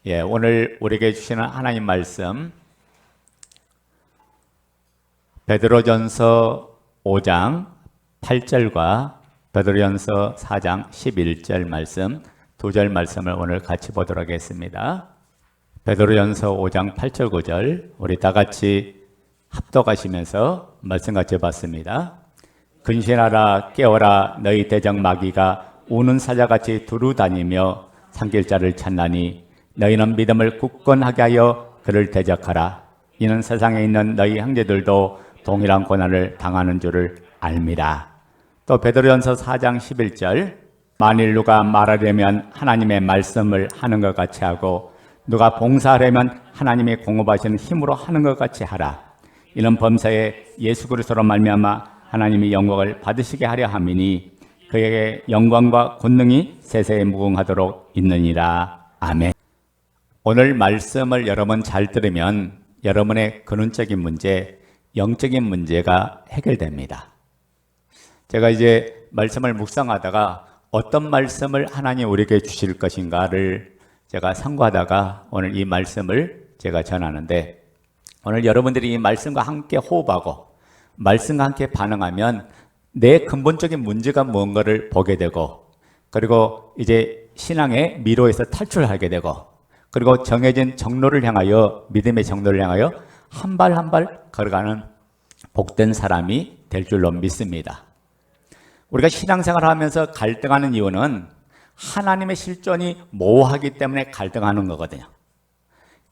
오늘 우리에게 주시는 하나님 말씀 베드로전서 5장 8절과 베드로전서 4장 11절 말씀 두 절 말씀을 오늘 같이 보도록 하겠습니다. 베드로전서 5장 8절 9절 우리 다 같이 합독하시면서 말씀 같이 봤습니다. 근신하라 깨어라 너희 대적 마귀가 우는 사자같이 두루 다니며 삼킬 자를 찾나니 너희는 믿음을 굳건하게 하여 그를 대적하라. 이는 세상에 있는 너희 형제들도 동일한 고난을 당하는 줄을 알미라. 또 베드로전서 4장 11절 만일 누가 말하려면 하나님의 말씀을 하는 것 같이 하고 누가 봉사하려면 하나님이 공급하시는 힘으로 하는 것 같이 하라. 이는 범사에 예수 그리스도로 말미암아 하나님이 영광을 받으시게 하려 함이니 그에게 영광과 권능이 세세에 무궁하도록 있느니라. 아멘. 오늘 말씀을 여러분 잘 들으면 여러분의 근원적인 문제, 영적인 문제가 해결됩니다. 제가 이제 말씀을 묵상하다가 어떤 말씀을 하나님 우리에게 주실 것인가를 제가 상고하다가 오늘 이 말씀을 제가 전하는데, 오늘 여러분들이 이 말씀과 함께 호흡하고 말씀과 함께 반응하면 내 근본적인 문제가 무언가를 보게 되고, 그리고 이제 신앙의 미로에서 탈출하게 되고, 그리고 정해진 정로를 향하여, 믿음의 정로를 향하여 한 발 한 발 걸어가는 복된 사람이 될 줄로 믿습니다. 우리가 신앙생활을 하면서 갈등하는 이유는 하나님의 실존이 모호하기 때문에 갈등하는 거거든요.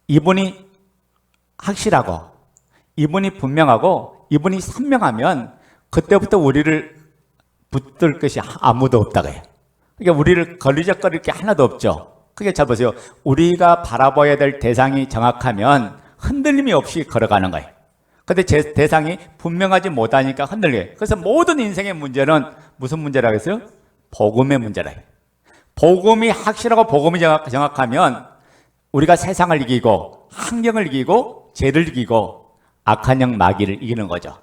이분이 확실하고 이분이 분명하고 이분이 선명하면 그때부터 우리를 붙들 것이 아무도 없다고 해요. 그러니까 우리를 걸리적거릴 게 하나도 없죠. 그게 잘 보세요. 우리가 바라봐야 될 대상이 정확하면 흔들림이 없이 걸어가는 거예요. 근데 제 대상이 분명하지 못하니까 흔들려요. 그래서 모든 인생의 문제는 무슨 문제라고 했어요? 복음의 문제라 해요. 복음이 확실하고 복음이 정확하면 우리가 세상을 이기고 환경을 이기고 죄를 이기고 악한 영 마귀를 이기는 거죠.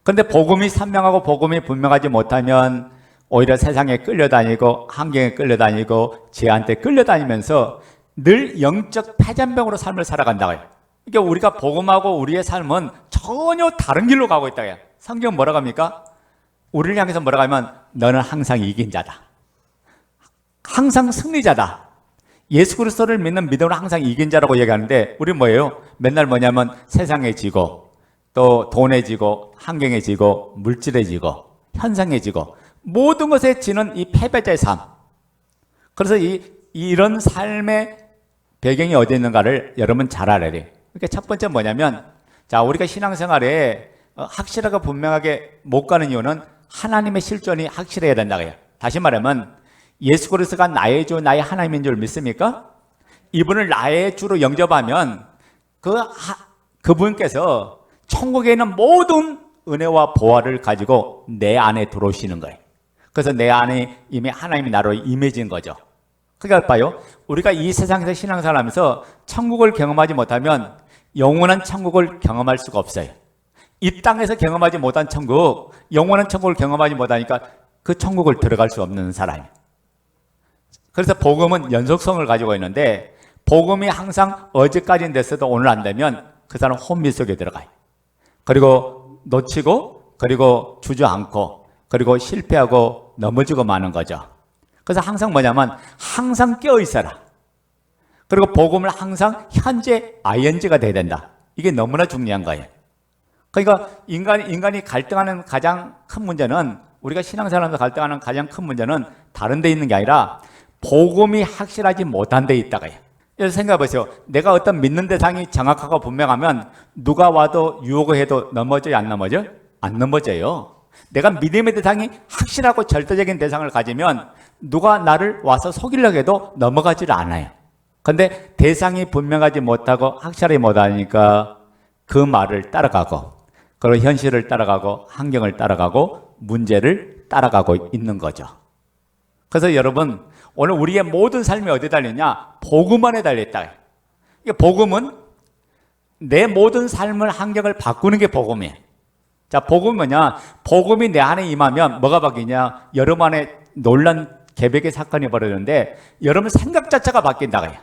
근데 복음이 선명하고 복음이 분명하지 못하면 오히려 세상에 끌려다니고 환경에 끌려다니고 죄한테 끌려다니면서 늘 영적 패잔병으로 삶을 살아간다고요. 그러니까 우리가 복음하고 우리의 삶은 전혀 다른 길로 가고 있다고요. 성경은 뭐라고 합니까? 우리를 향해서 뭐라고 하면 너는 항상 이긴 자다. 항상 승리자다. 예수 그리스도를 믿는 믿음으로 항상 이긴 자라고 얘기하는데, 우리 뭐예요? 맨날 뭐냐면 세상에 지고 또 돈에 지고 환경에 지고 물질에 지고 현상에 지고 모든 것에 지는 이 패배자의 삶. 그래서 이런 삶의 배경이 어디 있는가를 여러분 잘 알아야 돼요. 그러니까 첫 번째 뭐냐면, 자, 우리가 신앙생활에 확실하고 분명하게 못 가는 이유는 하나님의 실존이 확실해야 된다고 해요. 다시 말하면 예수 그리스도가 나의 주, 나의 하나님인 줄 믿습니까? 이분을 나의 주로 영접하면 그분께서 천국에 있는 모든 은혜와 보화를 가지고 내 안에 들어오시는 거예요. 그래서 내 안에 이미 하나님이 나로 임해진 거죠. 그러니까 봐요. 우리가 이 세상에서 신앙생활을 하면서 천국을 경험하지 못하면 영원한 천국을 경험할 수가 없어요. 이 땅에서 경험하지 못한 천국, 영원한 천국을 경험하지 못하니까 그 천국을 들어갈 수 없는 사람이에요. 그래서 복음은 연속성을 가지고 있는데, 복음이 항상 어제까지는 됐어도 오늘 안 되면 그 사람 혼미 속에 들어가요. 그리고 놓치고, 그리고 주저앉고, 그리고 실패하고 넘어지고 마는 거죠. 그래서 항상 뭐냐면 항상 깨어 있어라. 그리고 복음을 항상 현재 ing가 돼야 된다. 이게 너무나 중요한 거예요. 그러니까 인간이 갈등하는 가장 큰 문제는, 우리가 신앙생활하면서 갈등하는 가장 큰 문제는 다른 데 있는 게 아니라 복음이 확실하지 못한 데 있다가 해요. 그래서 생각해 보세요. 내가 어떤 믿는 대상이 정확하고 분명하면 누가 와도 유혹을 해도 넘어져요, 안 넘어져요? 안 넘어져요. 내가 믿음의 대상이 확실하고 절대적인 대상을 가지면 누가 나를 와서 속이려고 해도 넘어가지를 않아요. 그런데 대상이 분명하지 못하고 확실하지 못하니까 그 말을 따라가고, 그리고 현실을 따라가고 환경을 따라가고 문제를 따라가고 있는 거죠. 그래서 여러분, 오늘 우리의 모든 삶이 어디에 달려있냐? 복음 안에 달려있다. 복음은 내 모든 삶을 환경을 바꾸는 게 복음이에요. 자, 복음은 뭐냐? 복음이 내 안에 임하면 뭐가 바뀌냐? 여러분 안에 놀란 개벽의 사건이 벌어졌는데 여러분 생각 자체가 바뀐다고요.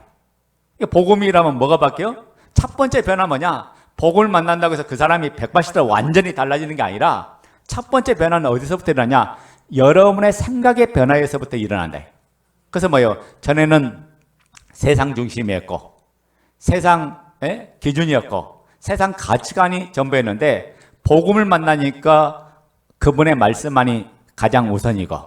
복음이라면 뭐가 바뀌어? 첫 번째 변화 뭐냐? 복음을 만난다고 해서 그 사람이 180도 완전히 달라지는 게 아니라 첫 번째 변화는 어디서부터 일어나냐? 여러분의 생각의 변화에서부터 일어난다. 그래서 뭐예요? 전에는 세상 중심이었고 세상의 기준이었고 세상 가치관이 전부였는데 복음을 만나니까 그분의 말씀만이 가장 우선이고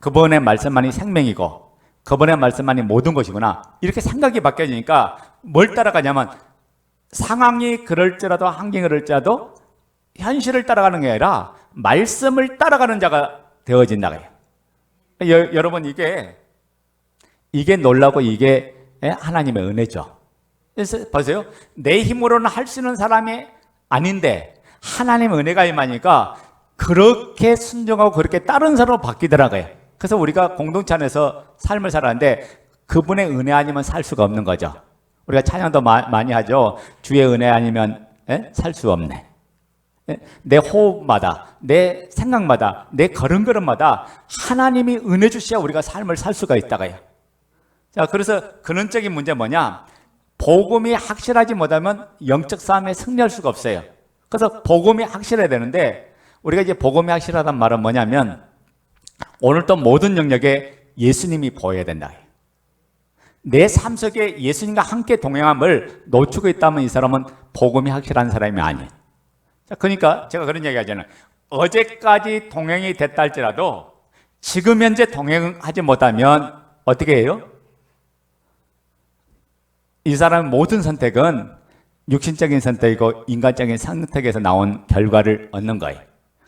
그분의 말씀만이 생명이고 그분의 말씀만이 모든 것이구나. 이렇게 생각이 바뀌어지니까 뭘 따라가냐면 상황이 그럴지라도 환경이 그럴지라도 현실을 따라가는 게 아니라 말씀을 따라가는 자가 되어진다. 여러분 이게 놀라고 이게 하나님의 은혜죠. 그래서 보세요. 내 힘으로는 할 수 있는 사람이 아닌데 하나님의 은혜가 임하니까 그렇게 순종하고 그렇게 다른 사람으로 바뀌더라고요. 그래서 우리가 공동체 안에서 삶을 살았는데 그분의 은혜 아니면 살 수가 없는 거죠. 우리가 찬양도 많이 하죠. 주의 은혜 아니면 살 수 없네. 내 호흡마다 내 생각마다 내 걸음걸음마다 하나님이 은혜 주셔야 우리가 삶을 살 수가 있다고요. 자, 그래서 근원적인 문제 뭐냐? 복음이 확실하지 못하면 영적 싸움에 승리할 수가 없어요. 그래서 복음이 확실해야 되는데 우리가 이제 복음이 확실하단 말은 뭐냐면 오늘 또 모든 영역에 예수님이 보여야 된다. 내 삶 속에 예수님과 함께 동행함을 놓치고 있다면 이 사람은 복음이 확실한 사람이 아니에요. 자, 그러니까 제가 그런 얘기 하잖아요. 어제까지 동행이 됐다 할지라도 지금 현재 동행하지 못하면 어떻게 해요? 이 사람의 모든 선택은 육신적인 선택이고 인간적인 선택에서 나온 결과를 얻는 거예요.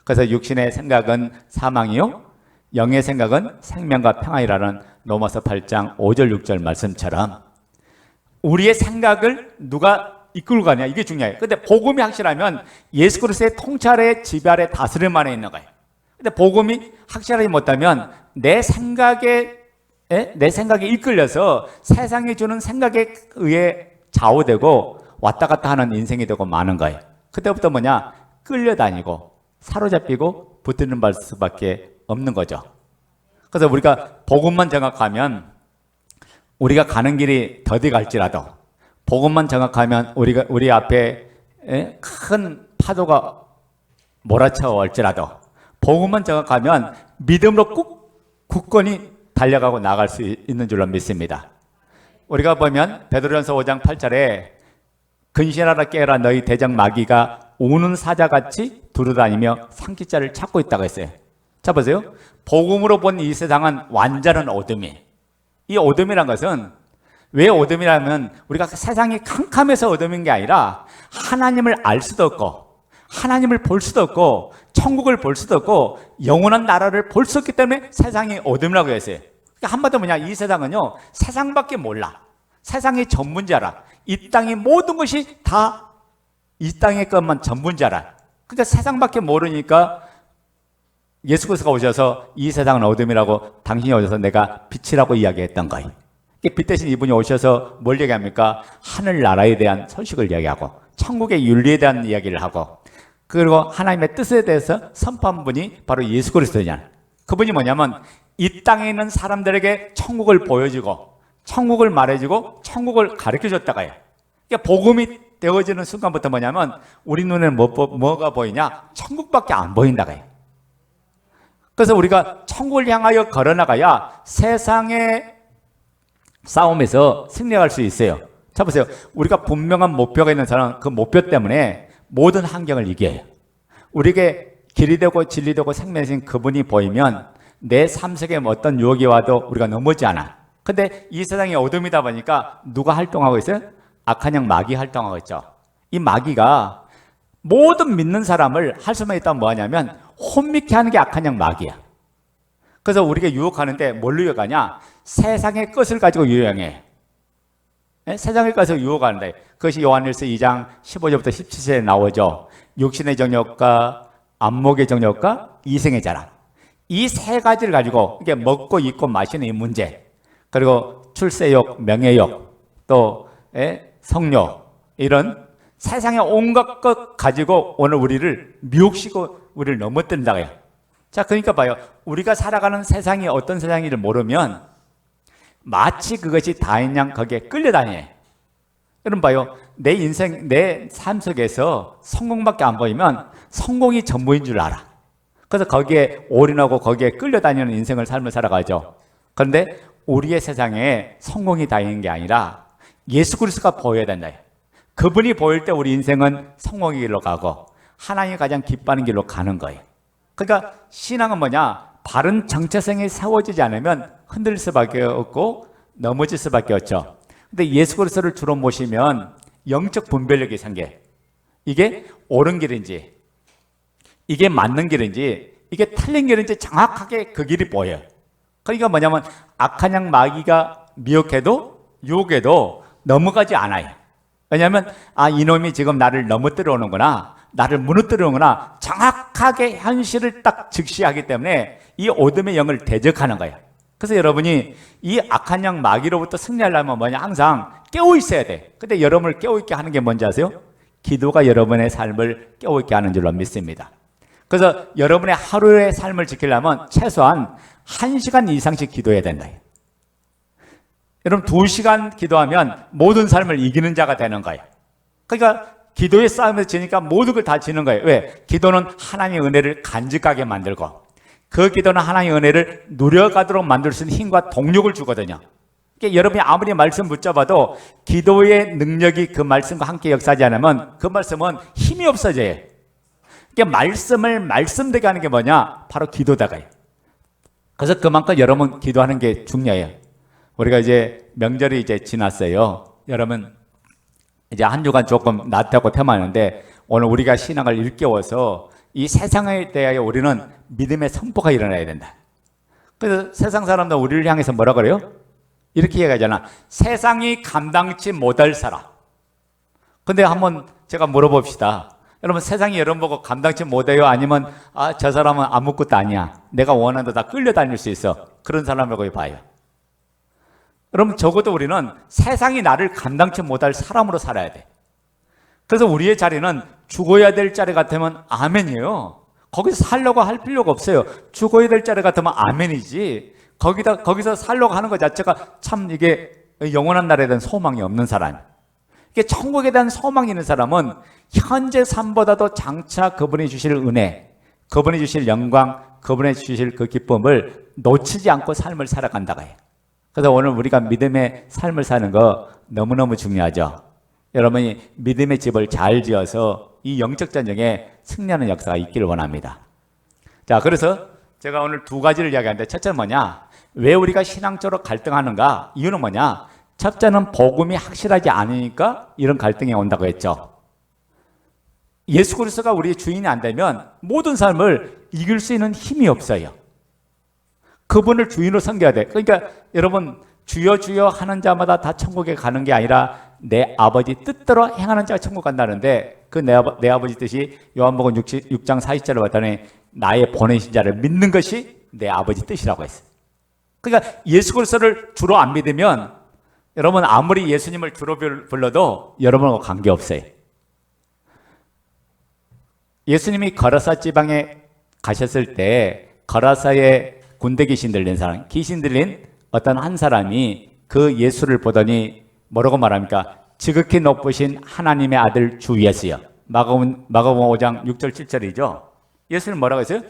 그래서 육신의 생각은 사망이요 영의 생각은 생명과 평안이라는 로마서 8장 5절 6절 말씀처럼 우리의 생각을 누가 이끌고 가냐 이게 중요해요. 근데 복음이 확실하면 예수 그리스도의 통찰의 지배 아래 다스림 안에 있는 거예요. 근데 복음이 확실하지 못하면 내 생각에 이끌려서 세상이 주는 생각에 의해 좌우되고 왔다 갔다 하는 인생이 되고 마는 거예요. 그때부터 뭐냐? 끌려다니고 사로잡히고 붙드는 수밖에 없는 거죠. 그래서 우리가 복음만 정확하면 우리가 가는 길이 더디 갈지라도 복음만 정확하면 우리 앞에 큰 파도가 몰아쳐 올지라도 복음만 정확하면 믿음으로 굳건히 달려가고 나갈 수 있는 줄로 믿습니다. 우리가 보면 베드로전서 5장 8절에 근신하라 깨어라 너희 대적 마귀가 우는 사자같이 두루다니며 삼키자를 찾고 있다고 했어요. 자 보세요. 복음으로 본 이 세상은 완전한 어둠이. 이 어둠이란 것은 왜 어둠이라면 우리가 세상이 캄캄해서 어둠인 게 아니라 하나님을 알 수도 없고 하나님을 볼 수도 없고 천국을 볼 수도 없고 영원한 나라를 볼 수 없기 때문에 세상이 어둠이라고 했어요. 그러니까 한마디로 뭐냐? 이 세상은요 세상밖에 몰라. 세상의 전문자라. 이 땅의 모든 것이 다 이 땅의 것만 전문자라. 그러니까 세상밖에 모르니까 예수 그리스도가 오셔서 이 세상은 어둠이라고 당신이 오셔서 내가 빛이라고 이야기했던 거예요. 빛 대신 이분이 오셔서 뭘 얘기합니까? 하늘나라에 대한 소식을 이야기하고 천국의 윤리에 대한 이야기를 하고 그리고 하나님의 뜻에 대해서 선포한 분이 바로 예수 그리스도냐. 그분이 뭐냐면 이 땅에 있는 사람들에게 천국을 보여주고 천국을 말해주고 천국을 가르쳐줬다가요. 그러니까 복음이 되어지는 순간부터 뭐냐면 우리 눈에는 뭐가 보이냐? 천국밖에 안 보인다가요. 그래서 우리가 천국을 향하여 걸어나가야 세상의 싸움에서 승리할 수 있어요. 자 보세요. 우리가 분명한 목표가 있는 사람은 그 목표 때문에 모든 환경을 이겨요. 우리에게 길이 되고 진리 되고 생명이신 그분이 보이면 내 삶 속에 어떤 유혹이 와도 우리가 넘어지지 않아. 근데 이 세상이 어둠이다 보니까 누가 활동하고 있어요? 악한 영 마귀 활동하고 있죠. 이 마귀가 모든 믿는 사람을 할 수만 있다면 뭐하냐면 혼미케 하는 게 악한 영 마귀야. 그래서 우리가 유혹하는데 뭘로 유혹하냐? 세상의 것을 가지고 유혹해. 세상의 것을 유혹하는데 그것이 요한일서 2장 15절부터 17절에 나오죠. 육신의 정욕과 안목의 정욕과 이생의 자랑. 이 세 가지를 가지고 이게 먹고 입고 마시는 이 문제, 그리고 출세욕, 명예욕, 또 성욕, 이런 세상의 온갖 것 가지고 오늘 우리를 미혹시고 우리를 넘어뜨린다고 해요. 자, 그러니까 봐요. 우리가 살아가는 세상이 어떤 세상인지를 모르면 마치 그것이 다인 양 거기에 끌려다녀요. 여러분 봐요. 내 인생, 내 삶 속에서 성공밖에 안 보이면 성공이 전부인 줄 알아. 그래서 거기에 올인하고 거기에 끌려다니는 인생을 삶을 살아가죠. 그런데 우리의 세상에 성공이 다인 게 아니라 예수 그리스도가 보여야 된다. 그분이 보일 때 우리 인생은 성공의 길로 가고 하나님이 가장 기뻐하는 길로 가는 거예요. 그러니까 신앙은 뭐냐? 바른 정체성이 세워지지 않으면 흔들릴 수밖에 없고 넘어질 수밖에 없죠. 근데 예수 그리스도를 주로 모시면 영적 분별력이 생겨요. 이게 옳은 길인지, 이게 맞는 길인지, 이게 틀린 길인지 정확하게 그 길이 보여요. 그러니까 뭐냐면 악한 양 마귀가 미혹해도 유혹해도 넘어가지 않아요. 왜냐하면 이놈이 지금 나를 넘어뜨려 오는구나, 나를 무너뜨려 오는구나, 정확하게 현실을 딱 직시하기 때문에 이 어둠의 영을 대적하는 거예요. 그래서 여러분이 이 악한 양 마귀로부터 승리하려면 뭐냐? 항상 깨어 있어야 돼. 근데 여러분을 깨어 있게 하는 게 뭔지 아세요? 기도가 여러분의 삶을 깨어 있게 하는 줄로 믿습니다. 그래서 여러분의 하루의 삶을 지키려면 최소한 1시간 이상씩 기도해야 된다. 여러분 2시간 기도하면 모든 삶을 이기는 자가 되는 거예요. 그러니까 기도의 싸움에서 지니까 모든 걸 다 지는 거예요. 왜? 기도는 하나님의 은혜를 간직하게 만들고 그 기도는 하나님의 은혜를 누려가도록 만들 수 있는 힘과 동력을 주거든요. 그러니까 여러분이 아무리 말씀 붙잡아도 기도의 능력이 그 말씀과 함께 역사하지 않으면 그 말씀은 힘이 없어져요. 그러니까 말씀을 말씀되게 하는 게 뭐냐? 바로 기도다가요. 그래서 그만큼 여러분 기도하는 게 중요해요. 우리가 이제 명절이 이제 지났어요. 여러분 이제 한 주간 조금 낫다고 테마하는데 오늘 우리가 신앙을 일깨워서 이 세상에 대하여 우리는 믿음의 선포가 일어나야 된다. 그래서 세상 사람들 우리를 향해서 뭐라 그래요? 이렇게 얘기하잖아. 세상이 감당치 못할 사람. 근데 한번 제가 물어봅시다. 여러분 세상이 여러분 보고 감당치 못해요? 아니면 저 사람은 아무것도 아니야, 내가 원하는 데 다 끌려다닐 수 있어, 그런 사람이라고 봐요? 여러분 적어도 우리는 세상이 나를 감당치 못할 사람으로 살아야 돼. 그래서 우리의 자리는 죽어야 될 자리 같으면 아멘이에요. 거기서 살려고 할 필요가 없어요. 죽어야 될 자리 같으면 아멘이지. 거기서 살려고 하는 것 자체가 참 이게 영원한 날에 대한 소망이 없는 사람. 이게 천국에 대한 소망이 있는 사람은 현재 삶보다도 장차 그분이 주실 은혜, 그분이 주실 영광, 그분이 주실 그 기쁨을 놓치지 않고 삶을 살아간다고 해요. 그래서 오늘 우리가 믿음의 삶을 사는 거 너무너무 중요하죠. 여러분이 믿음의 집을 잘 지어서 이 영적 전쟁에 승리하는 역사가 있기를 원합니다. 자, 그래서 제가 오늘 2가지를 이야기하는데, 첫째는 뭐냐? 왜 우리가 신앙적으로 갈등하는가? 이유는 뭐냐? 첫째는 복음이 확실하지 않으니까 이런 갈등이 온다고 했죠. 예수 그리스도가 우리의 주인이 안 되면 모든 삶을 이길 수 있는 힘이 없어요. 그분을 주인으로 섬겨야 돼. 그러니까 여러분 주여 주여 하는 자마다 다 천국에 가는 게 아니라 내 아버지 뜻대로 행하는 자가 천국 간다는데, 그 내 아버지 뜻이 요한복음 6장 40절을 봤더니 나의 보내신 자를 믿는 것이 내 아버지 뜻이라고 했어요. 그러니까 예수 그리스도를 주로 안 믿으면 여러분 아무리 예수님을 주로 불러도 여러분하고 관계없어요. 예수님이 거라사 지방에 가셨을 때 거라사에 군대 귀신 들린 사람, 귀신 들린 어떤 한 사람이 그 예수를 보더니 뭐라고 말합니까? 지극히 높으신 하나님의 아들 주 예수여. 마가복음 5장 6절 7절이죠. 예수는 뭐라고 했어요?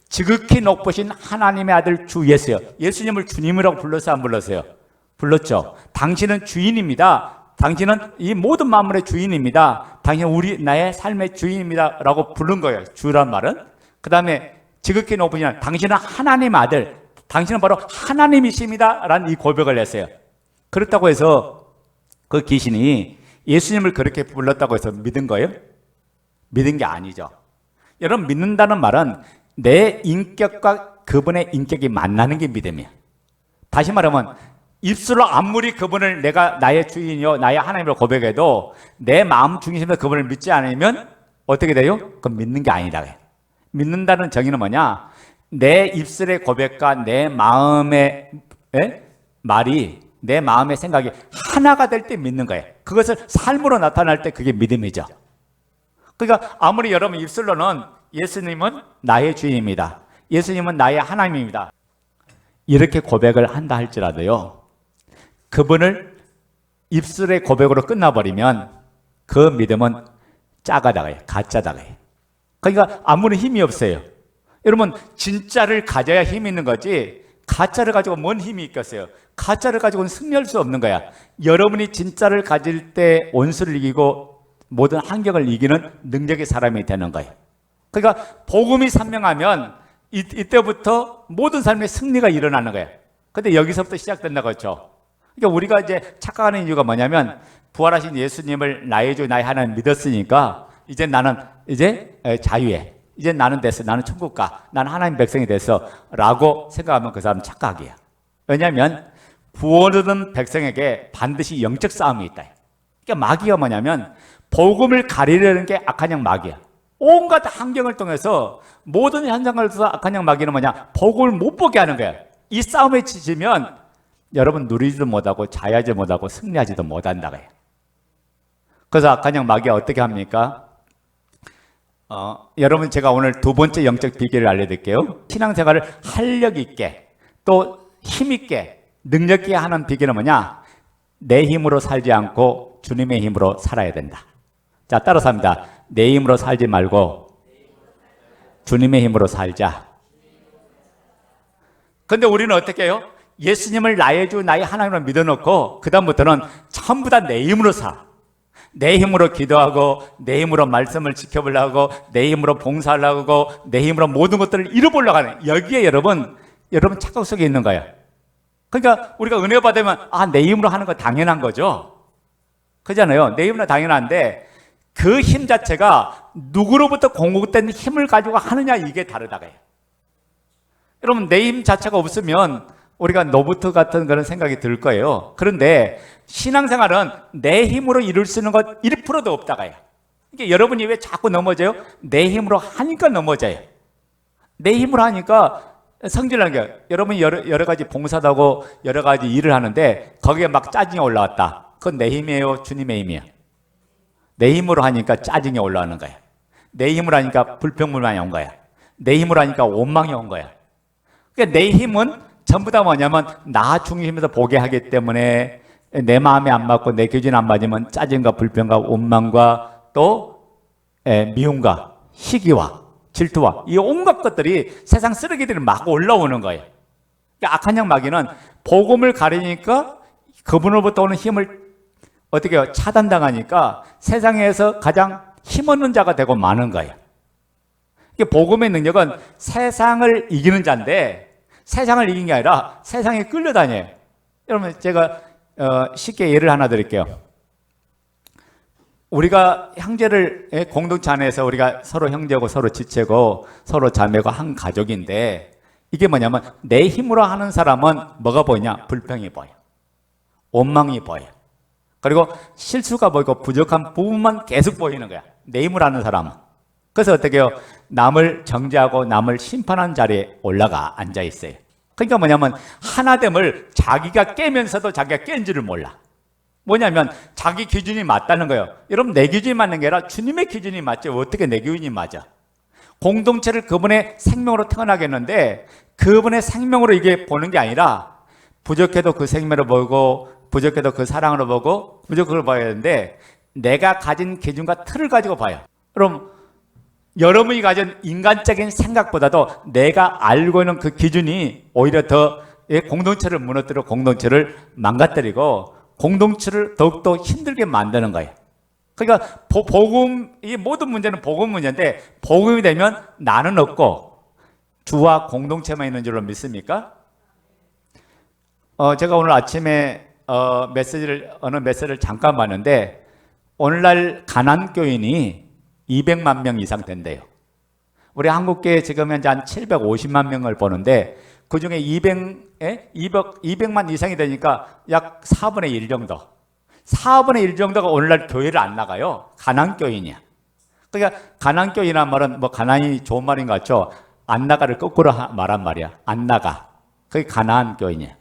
지극히 높으신 하나님의 아들 주 예수여. 예수님을 주님이라고 불렀어요, 안 불렀어요? 불렀죠. 당신은 주인입니다. 당신은 이 모든 만물의 주인입니다. 당신은 나의 삶의 주인입니다 라고 부른 거예요. 주란 말은. 그 다음에 지극히 높으신 당신은 하나님의 아들, 당신은 바로 하나님이십니다 라는 이 고백을 했어요. 그렇다고 해서 그 귀신이 예수님을 그렇게 불렀다고 해서 믿은 거예요? 믿은 게 아니죠. 여러분 믿는다는 말은 내 인격과 그분의 인격이 만나는 게 믿음이야. 다시 말하면 입술로 아무리 그분을 내가 나의 주인이요 나의 하나님으로 고백해도 내 마음 중심에서 그분을 믿지 않으면 어떻게 돼요? 그건 믿는 게 아니다. 믿는다는 정의는 뭐냐? 내 입술의 고백과 내 마음의 말이, 내 마음의 생각이 하나가 될 때 믿는 거예요. 그것을 삶으로 나타날 때 그게 믿음이죠. 그러니까 아무리 여러분 입술로는 예수님은 나의 주인입니다, 예수님은 나의 하나님입니다 이렇게 고백을 한다 할지라도요, 그분을 입술의 고백으로 끝나버리면 그 믿음은 짜가다가요. 가짜다가요. 그러니까 아무런 힘이 없어요. 여러분, 진짜를 가져야 힘이 있는 거지 가짜를 가지고 뭔 힘이 있겠어요? 가짜를 가지고는 승리할 수 없는 거야. 여러분이 진짜를 가질 때 원수를 이기고 모든 환경을 이기는 능력의 사람이 되는 거예요. 그러니까 복음이 선명하면 이때부터 모든 삶의 승리가 일어나는 거예요. 근데 여기서부터 시작된다고 그렇죠. 그러니까 우리가 이제 착각하는 이유가 뭐냐면 부활하신 예수님을 나의 주 나의 하나님 믿었으니까 이제 나는 이제 자유해. 이제 나는 됐어. 나는 천국 가. 나는 하나님 백성이 됐어. 라고 생각하면 그 사람은 착각이야. 왜냐하면 구원 얻은 백성에게 반드시 영적 싸움이 있다. 그러니까 마귀가 뭐냐면 복음을 가리려는 게 악한 영 마귀야. 온갖 환경을 통해서 모든 현상을 통해서 악한 영 마귀는 뭐냐? 복음을 못 보게 하는 거야. 이 싸움에 지치면 여러분 누리지도 못하고 자유하지 못하고 승리하지도 못한다. 그래서 악한 영 마귀가 어떻게 합니까? 여러분 제가 오늘 두 번째 영적 비결을 알려드릴게요. 신앙생활을 활력 있게 또 힘 있게 능력 있게 하는 비결은 뭐냐? 내 힘으로 살지 않고 주님의 힘으로 살아야 된다. 자, 따라서 합니다. 내 힘으로 살지 말고 주님의 힘으로 살자. 근데 우리는 어떻게 해요? 예수님을 나의 주 나의 하나님으로 믿어놓고 그 다음부터는 전부 다 내 힘으로 살아. 내 힘으로 기도하고 내 힘으로 말씀을 지켜보려고 내 힘으로 봉사하려고 내 힘으로 모든 것들을 이뤄보려고 하는 여기에 여러분 착각 속에 있는 거예요. 그러니까 우리가 은혜 받으면 내 힘으로 하는 거 당연한 거죠. 그잖아요. 내 힘으로 당연한데 그 힘 자체가 누구로부터 공급된 힘을 가지고 하느냐 이게 다르다고요. 여러분 내 힘 자체가 없으면 우리가 노부트 같은 그런 생각이 들 거예요. 그런데 신앙생활은 내 힘으로 이룰 수 있는 것 1%도 없다가요. 그러니까 여러분이 왜 자꾸 넘어져요? 내 힘으로 하니까 넘어져요. 내 힘으로 하니까 성질나는 게 여러분이 여러 가지 봉사도 하고 여러 가지 일을 하는데 거기에 막 짜증이 올라왔다. 그건 내 힘이에요? 주님의 힘이에요? 내 힘으로 하니까 짜증이 올라오는 거예요. 내 힘으로 하니까 불평불만이 온 거야. 내 힘으로 하니까 원망이 온 거야. 그러니까 내 힘은 전부 다 뭐냐면 나 중심에서 보게 하기 때문에 내 마음에 안 맞고 내 기준에 안 맞으면 짜증과 불평과 원망과 또 미움과 시기와 질투와 이 온갖 것들이 세상 쓰레기들이 막 올라오는 거예요. 그러니까 악한 영 마귀는 복음을 가리니까 그분으로부터 오는 힘을 어떻게 해요? 차단당하니까 세상에서 가장 힘없는 자가 되고 마는 거예요. 그러니까 복음의 능력은 세상을 이기는 자인데 세상을 이긴 게 아니라 세상에 끌려다녀요. 여러분 제가 쉽게 예를 하나 드릴게요. 우리가 형제를 공동체 안에서 우리가 서로 형제고 서로 지체고 서로 자매고 한 가족인데 이게 뭐냐면 내 힘으로 하는 사람은 뭐가 보이냐? 불평이 보여. 원망이 보여. 그리고 실수가 보이고 부족한 부분만 계속 보이는 거야. 내 힘으로 하는 사람은. 그래서 어떻게 해요? 남을 정죄하고 남을 심판하는 자리에 올라가 앉아 있어요. 그러니까 뭐냐면 하나됨을 자기가 깨면서도 자기가 깬 줄을 몰라. 뭐냐면 자기 기준이 맞다는 거예요. 여러분 내 기준이 맞는 게 아니라 주님의 기준이 맞죠. 어떻게 내 기준이 맞아? 공동체를 그분의 생명으로 태어나겠는데 그분의 생명으로 이게 보는 게 아니라 부족해도 그 생명으로 보고 부족해도 그 사랑으로 보고 부족을 봐야 되는데 내가 가진 기준과 틀을 가지고 봐요. 그럼 여러분이 가진 인간적인 생각보다도 내가 알고 있는 그 기준이 오히려 더 공동체를 무너뜨리고 공동체를 망가뜨리고 공동체를 더욱더 힘들게 만드는 거예요. 그러니까 복음, 이 모든 문제는 복음 문제인데 복음이 되면 나는 없고 주와 공동체만 있는 줄로 믿습니까? 제가 오늘 아침에 어느 메시지를 잠깐 봤는데 오늘날 가난 교인이 200만 명 이상 된대요. 우리 한국교회 지금 현재 한 750만 명을 보는데 그 중에 200만 이상이 되니까 약 4분의 1 정도. 4분의 1 정도가 오늘날 교회를 안 나가요. 가난교인이야. 그러니까 가난교인이란 말은 뭐 가난이 좋은 말인 것 같죠? 안 나가를 거꾸로 말한 말이야. 안 나가. 그게 가난교인이야.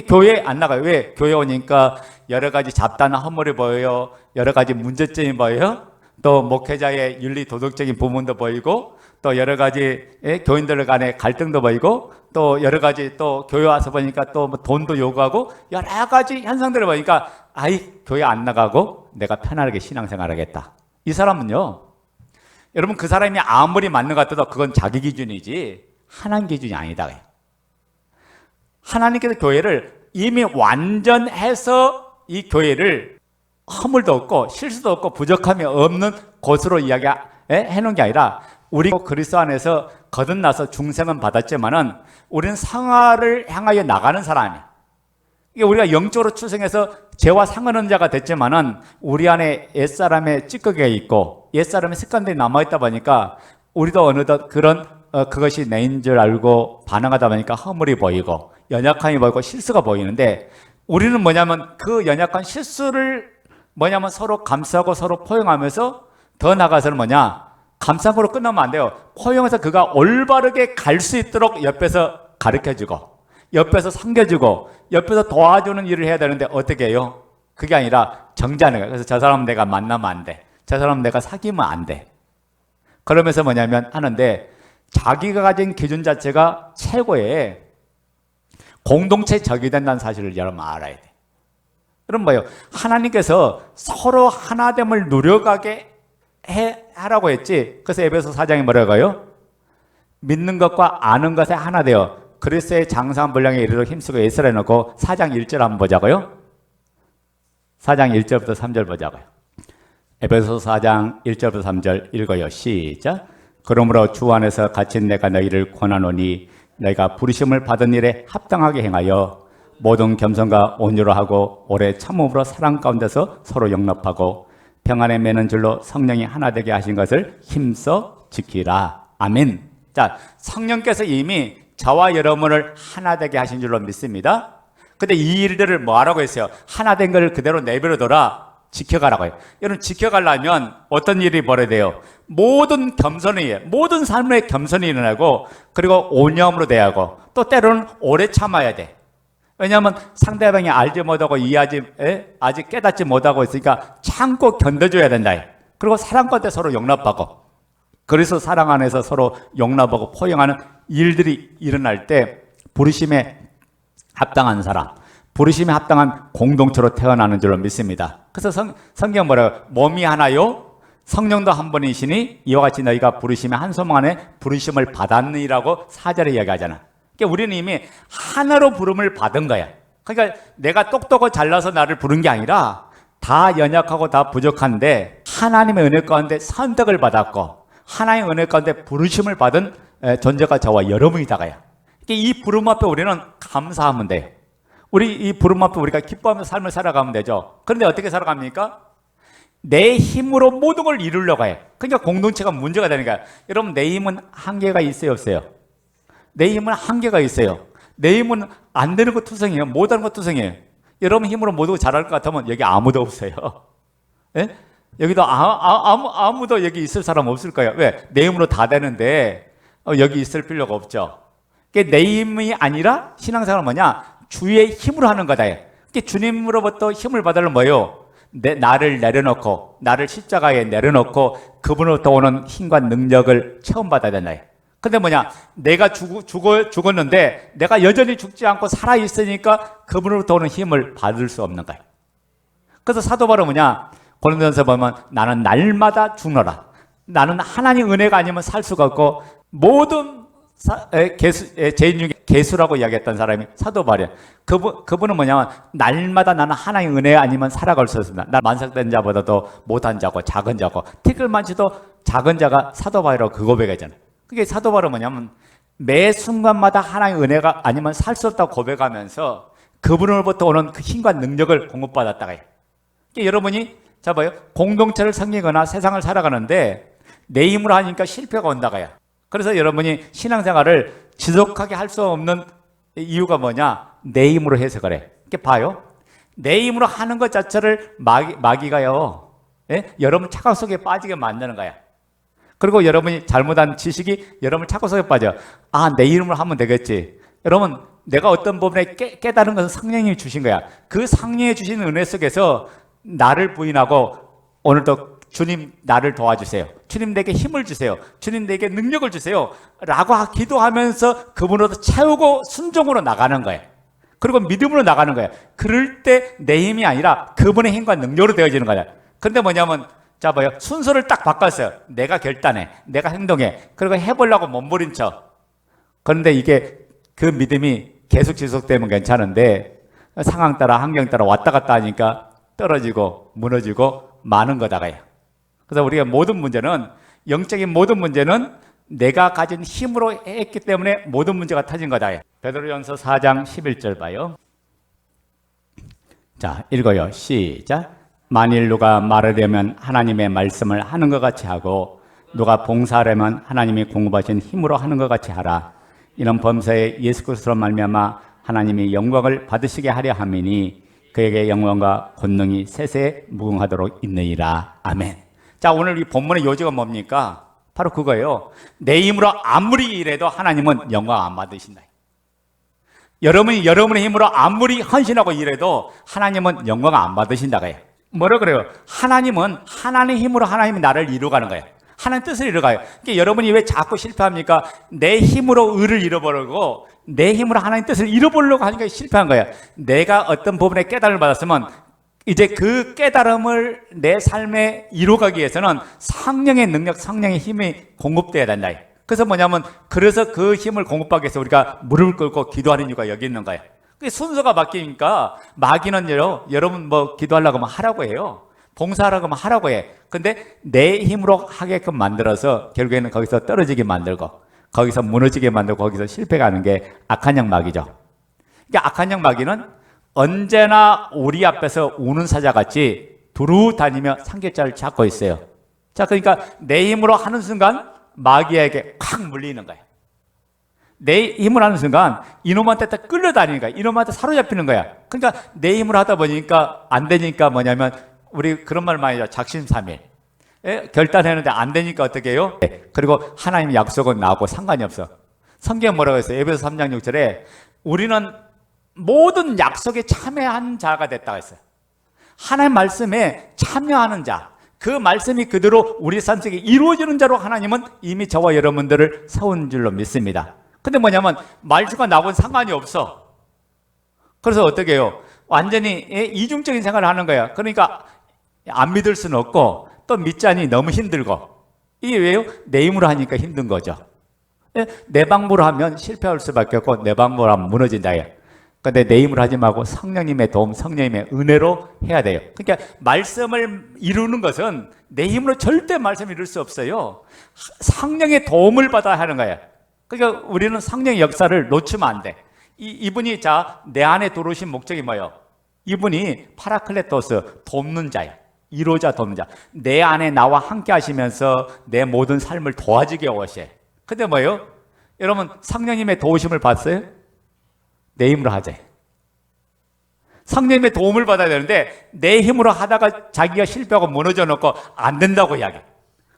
교회 안 나가요. 왜? 교회 오니까 여러 가지 잡다한 허물이 보여요. 여러 가지 문제점이 보여요. 또 목회자의 윤리 도덕적인 부분도 보이고 또 여러 가지 교인들 간의 갈등도 보이고 또 여러 가지 또 교회 와서 보니까 또 뭐 돈도 요구하고 여러 가지 현상들을 보니까 교회 안 나가고 내가 편안하게 신앙생활 하겠다. 이 사람은요, 여러분 그 사람이 아무리 맞는 것 같아도 그건 자기 기준이지 하나님 기준이 아니다. 하나님께서 교회를 이미 완전해서 이 교회를 허물도 없고 실수도 없고 부족함이 없는 곳으로 해놓은 게 아니라 우리 그리스도 안에서 거듭나서 중생은 받았지만은 우리는 성화를 향하여 나가는 사람이야. 이게 우리가 영적으로 출생해서 죄와 상하는 자가 됐지만은 우리 안에 옛사람의 찌꺼기가 있고 옛사람의 습관들이 남아있다 보니까 우리도 어느덧 그런 그것이 내인 줄 알고 반응하다 보니까 허물이 보이고 연약함이 보이고 실수가 보이는데 우리는 뭐냐면 그 연약한 실수를 서로 감싸고 서로 포용하면서 더 나아가서는 감싸고로 끝나면 안 돼요. 포용해서 그가 올바르게 갈 수 있도록 옆에서 가르쳐주고 옆에서 섬겨주고 옆에서 도와주는 일을 해야 되는데 어떻게 해요? 그게 아니라 정지하는 거예요. 그래서 저 사람 내가 만나면 안 돼. 저 사람 내가 사귀면 안 돼. 그러면서 하는데 자기가 가진 기준 자체가 최고의 공동체적이 된다는 사실을 여러분 알아야 돼. 여러분 하나님께서 서로 하나됨을 누려가게 하라고 했지. 그래서 에베소 4장이 뭐라고 해요? 믿는 것과 아는 것에 하나 되어 그리스도의 장성한 분량에 이르도록 힘쓰고 애쓰라 해놓고 4장 1절 한번 보자고요. 4장 1절부터 3절 보자고요. 에베소 4장 1절부터 3절 읽어요. 시작. 그러므로 주 안에서 갇힌 내가 너희를 권하노니 너희가 부르심을 받은 일에 합당하게 행하여 모든 겸손과 온유로 하고 오래 참음으로 사랑 가운데서 서로 용납하고 평안에 매는 줄로 성령이 하나 되게 하신 것을 힘써 지키라. 아멘. 자, 성령께서 이미 저와 여러분을 하나 되게 하신 줄로 믿습니다. 근데 이 일들을 뭐 하라고 했어요? 하나 된 걸 그대로 내버려둬라. 지켜가라고 해요. 여러분 지켜가려면 어떤 일이 벌어야 돼요? 모든 삶의 겸손이 일어나고 그리고 온유함으로 대하고 또 때로는 오래 참아야 돼. 왜냐하면 상대방이 알지 못하고 아직 깨닫지 못하고 있으니까 참고 견뎌줘야 된다. 그리고 사랑 가운데 서로 용납하고 그래서 사랑 안에서 서로 용납하고 포용하는 일들이 일어날 때 부르심에 합당한 사람, 부르심에 합당한 공동체로 태어나는 줄로 믿습니다. 그래서 성경 뭐라고? 몸이 하나요? 성령도 한 분이시니 이와 같이 너희가 부르심의 한 소망 안에 부르심을 받았느니라고 4절에 이야기하잖아. 그러니까 우리는 이미 하나로 부름을 받은 거야. 그러니까 내가 똑똑하고 잘나서 나를 부른 게 아니라 다 연약하고 다 부족한데 하나님의 은혜 가운데 선택을 받았고 하나님의 은혜 가운데 부르심을 받은 존재가 저와 여러분이다가요. 이 부름 앞에 우리는 감사하면 돼요. 우리 이 부름 앞에 우리가 기뻐하면서 삶을 살아가면 되죠. 그런데 어떻게 살아갑니까? 내 힘으로 모든 걸 이루려고 해. 그러니까 공동체가 문제가 되는 거야. 여러분 내 힘은 한계가 있어요 없어요? 내 힘은 한계가 있어요. 내 힘은 안 되는 거 투성이에요. 못하는 거 투성이에요. 여러분 힘으로 모두 잘할 것 같으면 여기 아무도 없어요. 예? 여기도 아무도 여기 있을 사람 없을 거예요. 왜? 내 힘으로 다 되는데 여기 있을 필요가 없죠. 내 힘이 아니라 신앙생활은 뭐냐? 주의 힘으로 하는 거다. 주님으로부터 힘을 받으려면 뭐예요? 나를 내려놓고 나를 십자가에 내려놓고 그분으로부터 오는 힘과 능력을 체험받아야 된다. 근데 뭐냐? 내가 죽었는데 내가 여전히 죽지 않고 살아있으니까 그분으로부터 오는 힘을 받을 수 없는 거예요. 그래서 사도 바울은 뭐냐? 고린도전서 보면 나는 날마다 죽노라. 나는 하나님 은혜가 아니면 살 수가 없고 모든 죄인 중에 개수라고 이야기했던 사람이 사도 바울이에요. 그분은 뭐냐면 날마다 나는 하나님 은혜 아니면 살아갈 수 없습니다. 나 만삭된 자보다도 못한 자고 작은 자고 티끌만치도 작은 자가 사도 바울이라고 그 고백하잖아요. 그게 사도 바울은 뭐냐면 매 순간마다 하나님 은혜가 아니면 살 수 없다고 고백하면서 그분으로부터 오는 그 힘과 능력을 공급받았다가 해요. 그러니까 여러분이 봐요. 공동체를 섬기거나 세상을 살아가는데 내 힘으로 하니까 실패가 온다가요. 그래서 여러분이 신앙생활을 지속하게 할 수 없는 이유가 뭐냐? 내 힘으로 해서 그래. 이렇게 봐요. 내 힘으로 하는 것 자체를 마귀가요. 여러분 착각 속에 빠지게 만드는 거야. 그리고 여러분이 잘못한 지식이 여러분 착각 속에 빠져. 내 힘으로 하면 되겠지. 여러분 내가 어떤 부분에 깨달은 것은 성령님이 주신 거야. 그 성령이 주신 은혜 속에서 나를 부인하고 오늘도 주님 나를 도와주세요. 주님 내게 힘을 주세요. 주님 내게 능력을 주세요. 라고 기도하면서 그분으로부터 채우고 순종으로 나가는 거예요. 그리고 믿음으로 나가는 거예요. 그럴 때 내 힘이 아니라 그분의 힘과 능력으로 되어지는 거예요. 그런데 뭐냐면 자 봐요. 순서를 딱 바꿨어요. 내가 결단해. 내가 행동해. 그리고 해보려고 몸부림쳐. 그런데 이게 그 믿음이 계속 지속되면 괜찮은데 상황 따라 환경 따라 왔다 갔다 하니까 떨어지고 무너지고 많은 거다가요. 그래서 우리가 모든 문제는 영적인 모든 문제는 내가 가진 힘으로 했기 때문에 모든 문제가 터진 거다. 베드로전서 4장 11절 봐요. 자, 읽어요. 시작. 만일 누가 말하려면 하나님의 말씀을 하는 것 같이 하고 누가 봉사하려면 하나님이 공급하신 힘으로 하는 것 같이 하라. 이런 범사에 예수 그리스도로 말미암아 하나님이 영광을 받으시게 하려 함이니 그에게 영광과 권능이 세세에 무궁하도록 있느니라. 아멘. 자, 오늘 이 본문의 요지가 뭡니까? 바로 그거예요. 내 힘으로 아무리 일해도 하나님은 영광 안 받으신다. 여러분이 여러분의 힘으로 아무리 헌신하고 일해도 하나님은 영광 안 받으신다고요. 뭐라 그래요? 하나님은 하나님의 힘으로 하나님이 나를 이루어가는 거예요. 하나님 뜻을 이루어가요. 그러니까 여러분이 왜 자꾸 실패합니까? 내 힘으로 의를 잃어버리고 내 힘으로 하나님 뜻을 잃어버리려고 하니까 실패한 거예요. 내가 어떤 부분에 깨달음을 받았으면 이제 그 깨달음을 내 삶에 이루어가기 위해서는 성령의 능력, 성령의 힘이 공급돼야 된다. 그래서 뭐냐면 그래서 그 힘을 공급하기 위해서 우리가 무릎을 꿇고 기도하는 이유가 여기 있는 거예요. 순서가 바뀌니까 마귀는요, 여러분 뭐 기도하려고 하면 하라고 해요. 봉사하라고 하면 하라고 해. 근데 내 힘으로 하게끔 만들어서 결국에는 거기서 떨어지게 만들고 거기서 무너지게 만들고 거기서 실패가 하는 게 악한 영 마귀죠. 그러니까 악한 영 마귀는 언제나 우리 앞에서 우는 사자같이 두루 다니며 삼겹살을 잡고 있어요. 자, 그러니까 내 힘으로 하는 순간 마귀에게 콱 물리는 거예요. 내 힘으로 하는 순간 이놈한테 딱 끌려다니는 거야. 이놈한테 사로잡히는 거야. 그러니까 내 힘으로 하다 보니까 안 되니까 뭐냐면 우리 그런 말 많이 하죠. 작심삼일. 결단했는데 안 되니까 어떻게 해요? 그리고 하나님 약속은 나하고 상관이 없어. 성경 뭐라고 했어요? 에베소 3장 6절에 우리는 모든 약속에 참여한 자가 됐다고 했어요. 하나님 말씀에 참여하는 자, 그 말씀이 그대로 우리 삶 속에 이루어지는 자로 하나님은 이미 저와 여러분들을 세운 줄로 믿습니다. 근데 뭐냐면 말씀과 나하고는 상관이 없어. 그래서 어떻게 해요? 완전히 이중적인 생활을 하는 거야. 그러니까 안 믿을 수는 없고 또 믿자니 너무 힘들고. 이게 왜요? 내 힘으로 하니까 힘든 거죠. 내 방법으로 하면 실패할 수밖에 없고 내 방법으로 하면 무너진다. 근데 내 힘으로 하지 말고 성령님의 도움, 성령님의 은혜로 해야 돼요. 그러니까 말씀을 이루는 것은 내 힘으로 절대 말씀을 이룰 수 없어요. 성령의 도움을 받아야 하는 거예요. 그러니까 우리는 성령의 역사를 놓치면 안 돼. 이분이 내 안에 들어오신 목적이 뭐예요? 이분이 파라클레토스, 돕는 자예요. 이로자 돕는 자. 내 안에 나와 함께 하시면서 내 모든 삶을 도와주게 오셔요. 근데 뭐예요? 여러분 성령님의 도우심을 받았어요? 내 힘으로 하자. 성령님의 도움을 받아야 되는데 내 힘으로 하다가 자기가 실패하고 무너져 놓고 안 된다고 이야기해.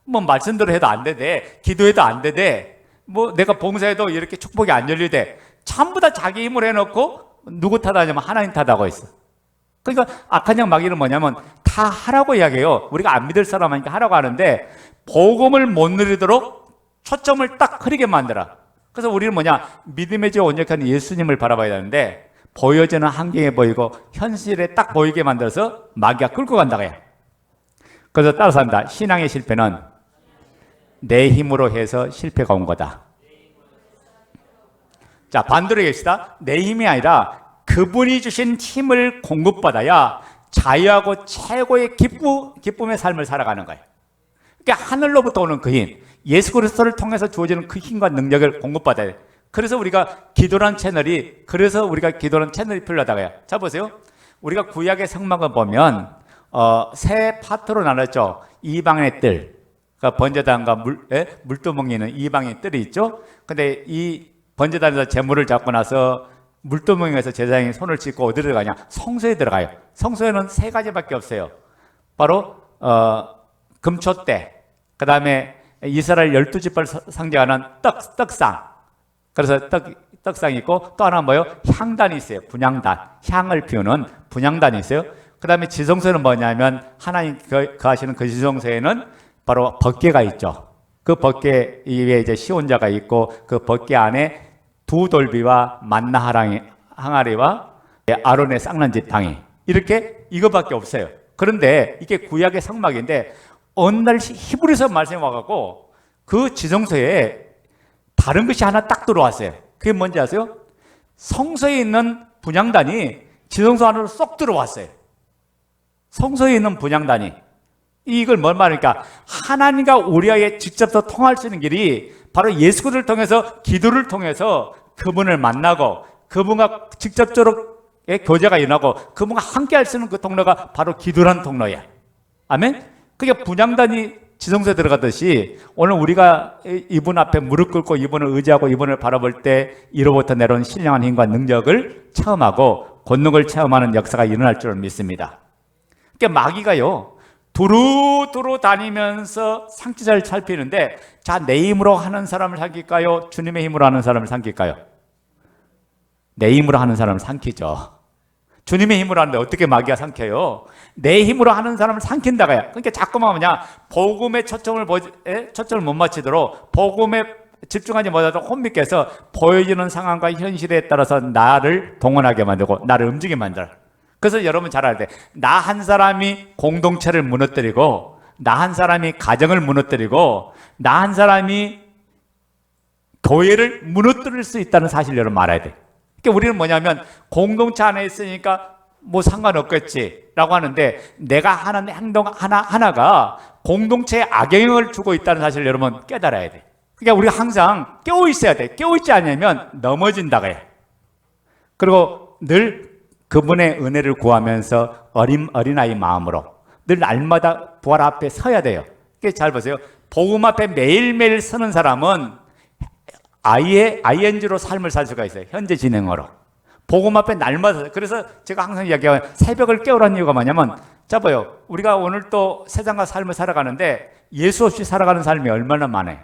뭐 말씀대로 해도 안 되대. 기도해도 안 되대. 뭐 내가 봉사해도 이렇게 축복이 안 열리대. 전부 다 자기 힘으로 해놓고 누구 탓하냐면 하나님 탓하고 있어. 그러니까 악한 영 마귀는 뭐냐면 다 하라고 이야기해요. 우리가 안 믿을 사람 하니까 하라고 하는데 복음을 못 누리도록 초점을 딱 흐리게 만들어. 그래서 우리는 믿음의 주 온전한 예수님을 바라봐야 되는데 보여지는 환경에 보이고 현실에 딱 보이게 만들어서 마귀가 끌고 간다고 해요. 그래서 따라서 합니다. 신앙의 실패는 내 힘으로 해서 실패가 온 거다. 자, 반대로 얘기합시다. 내 힘이 아니라 그분이 주신 힘을 공급받아야 자유하고 최고의 기쁨의 삶을 살아가는 거예요. 그러니까 하늘로부터 오는 그 힘, 예수 그리스도를 통해서 주어지는 그 힘과 능력을 공급받아야 돼요. 그래서 우리가 기도라는 채널이 필요하다고 해요. 자, 보세요. 우리가 구약의 성막을 보면 세 파트로 나눴죠. 이방의 뜰, 그러니까 번제단과 물두멍이 있는 이방의 뜰이 있죠. 근데 이 번제단에서 제물을 잡고 나서 물두멍에서 제사장이 손을 씻고 어디로 들어가냐? 성소에 들어가요. 성소에는 세 가지밖에 없어요. 바로 금초대, 그 다음에 이스라엘 12지파를 상징하는 떡상. 그래서 떡상이 있고 또 하나 뭐예요? 향단이 있어요. 분향단. 향을 피우는 분향단이 있어요. 그 다음에 지성소는 뭐냐면 하나님 거하시는 그 지성소에는 바로 법궤가 있죠. 그 법궤 위에 이제 시온자가 있고 그 법궤 안에 두 돌비와 만나 항아리와 아론의 쌍난 지팡이 이렇게 이거밖에 없어요. 그런데 이게 구약의 성막인데 어느 날 히브리서 말씀이 와갖고 그 지성소에 다른 것이 하나 딱 들어왔어요. 그게 뭔지 아세요? 성소에 있는 분향단이 지성소 안으로 쏙 들어왔어요. 성소에 있는 분향단이. 이걸 뭘 말하니까 하나님과 우리와의 직접 통할 수 있는 길이 바로 예수 그리스도를 통해서 기도를 통해서 그분을 만나고 그분과 직접적으로 교제가 일어나고 그분과 함께 할 수 있는 그 통로가 바로 기도라는 통로야. 아멘? 그게 분향단이 지성소에 들어가듯이 오늘 우리가 이분 앞에 무릎 꿇고 이분을 의지하고 이분을 바라볼 때 이로부터 내려온 신령한 힘과 능력을 체험하고 권능을 체험하는 역사가 일어날 줄 믿습니다. 그러니까 마귀가요 두루두루 다니면서 상처를 살피는데 자, 내 힘으로 하는 사람을 삼킬까요? 주님의 힘으로 하는 사람을 삼킬까요? 내 힘으로 하는 사람을 삼키죠. 주님의 힘으로 하는데 어떻게 마귀가 삼켜요? 내 힘으로 하는 사람을 삼킨다고요. 그러니까 자꾸만 뭐냐 복음에 초점을 못 맞추도록 복음에 집중하지 못하도록 혼미께서 보여지는 상황과 현실에 따라서 나를 동원하게 만들고 나를 움직이게 만들어. 그래서 여러분 잘 알 때 나 한 사람이 공동체를 무너뜨리고 나 한 사람이 가정을 무너뜨리고 나 한 사람이 교회를 무너뜨릴 수 있다는 사실을 여러분 알아야 돼. 그러니까 우리는 뭐냐면 공동체 안에 있으니까 뭐 상관없겠지 라고 하는데 내가 하는 행동 하나가 공동체에 악영향을 주고 있다는 사실을 여러분 깨달아야 돼. 그러니까 우리가 항상 깨어 있어야 돼. 깨어 있지 않으면 넘어진다고 해. 그리고 늘 그분의 은혜를 구하면서 어린아이 마음으로 늘 날마다 부활 앞에 서야 돼요. 그러니까 잘 보세요. 복음 앞에 매일매일 서는 사람은 ING로 삶을 살 수가 있어요. 현재 진행어로. 복음 앞에 날마다. 그래서 제가 항상 이야기하는 새벽을 깨우라는 이유가 뭐냐면 자 봐요. 우리가 오늘 또 세상과 삶을 살아가는데 예수 없이 살아가는 삶이 얼마나 많아요.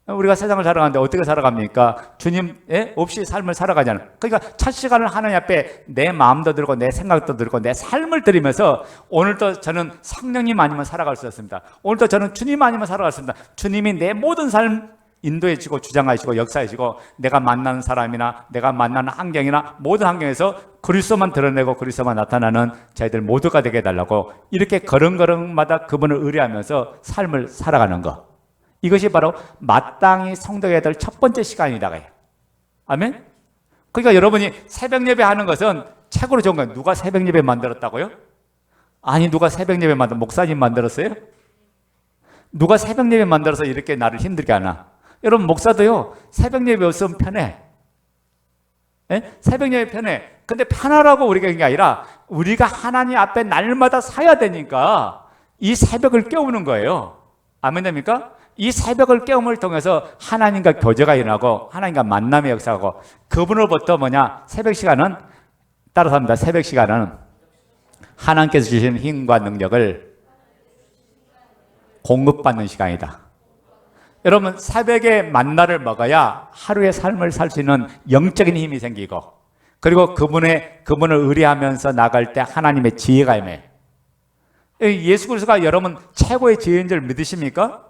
우리가 세상을 살아가는데 어떻게 살아갑니까? 주님 없이 삶을 살아가잖아요. 그러니까 첫 시간을 하나님 앞에 내 마음도 들고 내 생각도 들고 내 삶을 드리면서 오늘도 저는 성령님 아니면 살아갈 수 없습니다. 오늘도 저는 주님 아니면 살아갈 수 없습니다. 주님이 내 모든 삶 인도해 주고 주장하시고 역사해 주고 내가 만나는 사람이나 내가 만나는 환경이나 모든 환경에서 그리스도만 드러내고 그리스도만 나타나는 저희들 모두가 되게 해달라고 이렇게 걸음걸음마다 그분을 의뢰하면서 삶을 살아가는 것. 이것이 바로 마땅히 성도가 될 첫 번째 시간이다. 아멘? 그러니까 여러분이 새벽 예배 하는 것은 최고로 좋은 거예요. 누가 새벽 예배 만들었다고요? 아니 누가 새벽 예배 목사님 만들었어요? 누가 새벽 예배 만들어서 이렇게 나를 힘들게 하나? 여러분 목사도요 새벽 예배 없으면 편해. 새벽 예배 편해. 근데 편하라고 우리가 그게 아니라 우리가 하나님 앞에 날마다 서야 되니까 이 새벽을 깨우는 거예요. 아멘 됩니까? 이 새벽을 깨움을 통해서 하나님과 교제가 일어나고 하나님과 만남의 역사하고 그분으로부터 새벽 시간은 따라서 합니다. 새벽 시간은 하나님께서 주시는 힘과 능력을 공급받는 시간이다. 여러분 새벽에 만나를 먹어야 하루의 삶을 살 수 있는 영적인 힘이 생기고 그리고 그분을 의뢰하면서 나갈 때 하나님의 지혜가 임해. 예수 그리스도가 여러분 최고의 지혜인 줄 믿으십니까?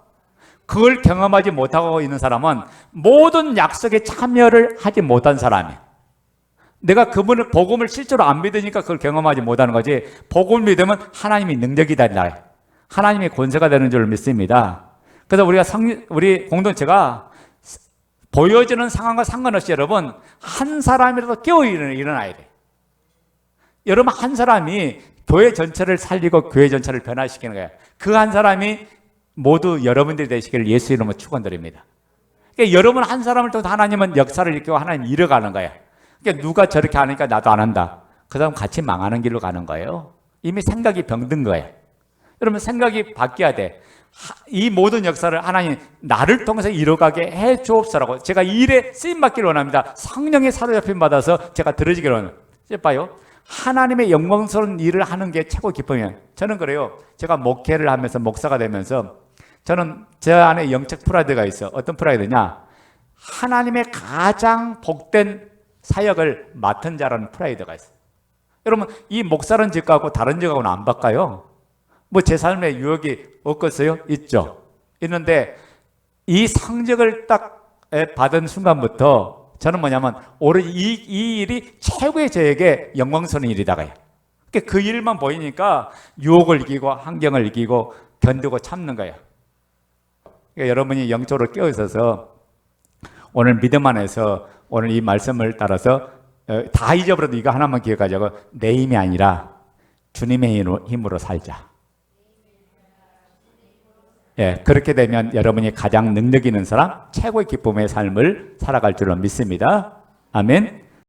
그걸 경험하지 못하고 있는 사람은 모든 약속에 참여를 하지 못한 사람이에요. 내가 그분을 복음을 실제로 안 믿으니까 그걸 경험하지 못하는 거지. 복음을 믿으면 하나님이 능력이다. 하나님이 권세가 되는 줄 믿습니다. 그래서 우리 공동체가 보여지는 상황과 상관없이 여러분 한 사람이라도 깨어 일어나야 돼. 여러분 한 사람이 교회 전체를 살리고 교회 전체를 변화시키는 거예요. 그 한 사람이 모두 여러분들이 되시기를 예수 이름으로 축원드립니다. 그러니까 여러분 한 사람을 통해 하나님은 역사를 일으키고 하나님 이뤄가는 거예요. 그러니까 누가 저렇게 하니까 나도 안 한다. 그 사람 같이 망하는 길로 가는 거예요. 이미 생각이 병든 거예요. 여러분 생각이 바뀌어야 돼. 이 모든 역사를 하나님 나를 통해서 이뤄가게 해 주옵소라고 제가 이 일에 쓰임받기를 원합니다. 성령의 사로잡힘 받아서 제가 들어지기를 원합니다. 봐요. 하나님의 영광스러운 일을 하는 게 최고 기쁨이에요. 저는 그래요. 제가 목회를 하면서 목사가 되면서 저는 제 안에 영적 프라이드가 있어. 어떤 프라이드냐? 하나님의 가장 복된 사역을 맡은 자라는 프라이드가 있어요. 여러분, 이 목사는 직하고 다른 직하고는 안 바꿔요. 뭐 제 삶에 유혹이 없겠어요? 있죠. 있는데 이 상적을 딱 받은 순간부터 저는 뭐냐면 오로지 이 일이 최고의 저에게 영광스러운 일이다가요. 그 일만 보이니까 유혹을 이기고 환경을 이기고 견디고 참는 거예요. 그러니까 여러분이 영적으로 깨어 있어서 오늘 믿음 안에서 오늘 이 말씀을 따라서 다 잊어버려도 이거 하나만 기억하자고, 내 힘이 아니라 주님의 힘으로 살자. 예, 그렇게 되면 여러분이 가장 능력 있는 사람, 최고의 기쁨의 삶을 살아갈 줄로 믿습니다. 아멘.